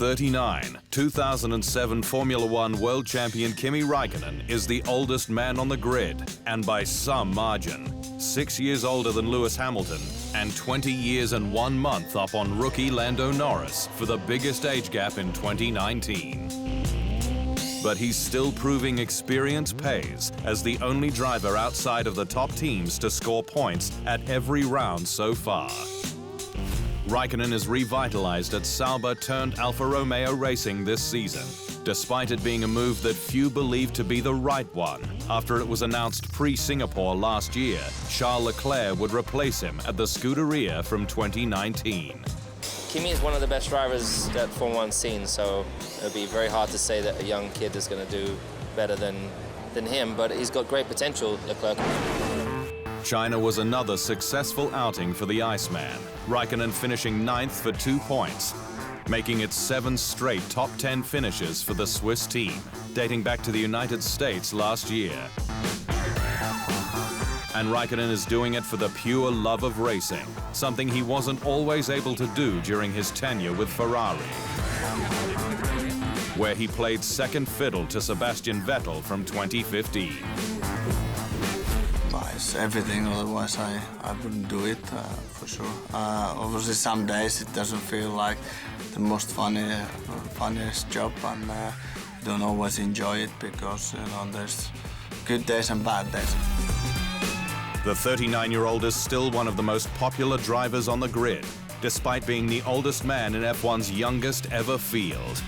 39, 2007 Formula One World Champion Kimi Räikkönen is the oldest man on the grid, and by some margin. 6 years older than Lewis Hamilton, and 20 years and 1 month up on rookie Lando Norris for the biggest age gap in 2019. But he's still proving experience pays as the only driver outside of the top teams to score points at every round so far. Raikkonen is revitalized at Sauber-turned-Alfa Romeo Racing this season, despite it being a move that few believed to be the right one after it was announced pre-Singapore last year Charles Leclerc would replace him at the Scuderia from 2019. Kimi is one of the best drivers that Formula One's seen, so it'll be very hard to say that a young kid is going to do better than him, but he's got great potential, Leclerc. China was another successful outing for the Iceman, Raikkonen finishing 9th for 2 points, making it 7 straight top 10 finishes for the Swiss team, dating back to the United States last year. And Raikkonen is doing it for the pure love of racing, something he wasn't always able to do during his tenure with Ferrari, where he played second fiddle to Sebastian Vettel from 2015. It's everything, otherwise I wouldn't do it, for sure. Obviously some days it doesn't feel like the most funniest job, and you don't always enjoy it because, you know, there's good days and bad days. The 39-year-old is still one of the most popular drivers on the grid, despite being the oldest man in F1's youngest ever field.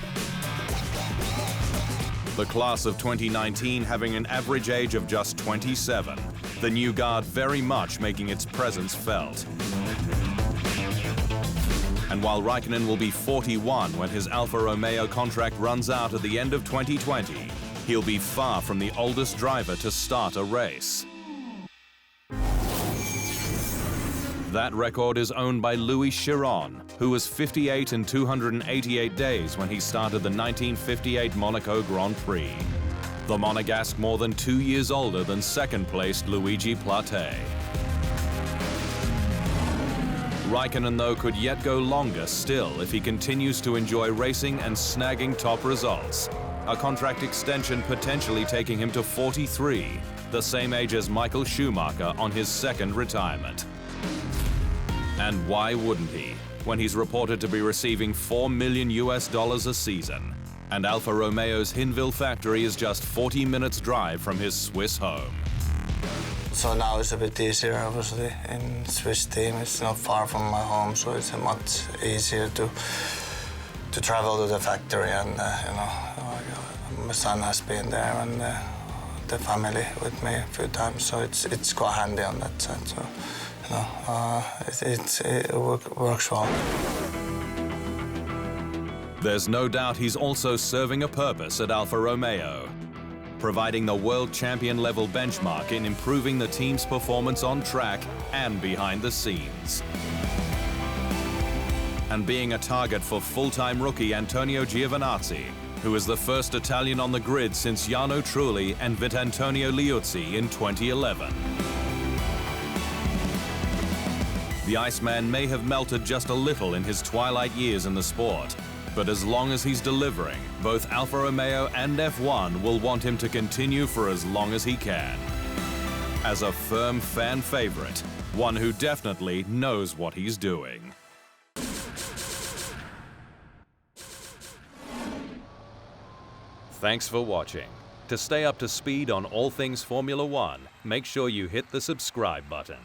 The class of 2019 having an average age of just 27, the new guard very much making its presence felt. And while Raikkonen will be 41 when his Alfa Romeo contract runs out at the end of 2020, he'll be far from the oldest driver to start a race. That record is owned by Louis Chiron, who was 58 in 288 days when he started the 1958 Monaco Grand Prix. The Monegasque more than 2 years older than second-placed Luigi Platté. Raikkonen, though, could yet go longer still if he continues to enjoy racing and snagging top results. A contract extension potentially taking him to 43, the same age as Michael Schumacher on his second retirement. And why wouldn't he, when he's reported to be receiving $4 million a season, and Alfa Romeo's Hinwil factory is just 40 minutes drive from his Swiss home. So now it's a bit easier, obviously, in Swiss team. It's not far from my home, so it's much easier to travel to the factory, and you know, my son has been there, and the family with me a few times, so it's quite handy on that side. So, you know, it works well. There's no doubt he's also serving a purpose at Alfa Romeo, providing the world champion level benchmark in improving the team's performance on track and behind the scenes. And being a target for full-time rookie Antonio Giovinazzi, who is the first Italian on the grid since Jarno Trulli and Vitantonio Liuzzi in 2011. The Iceman may have melted just a little in his twilight years in the sport, but as long as he's delivering, both Alfa Romeo and F1 will want him to continue for as long as he can. As a firm fan favorite, one who definitely knows what he's doing. Thanks for watching. To stay up to speed on all things Formula One, make sure you hit the subscribe button.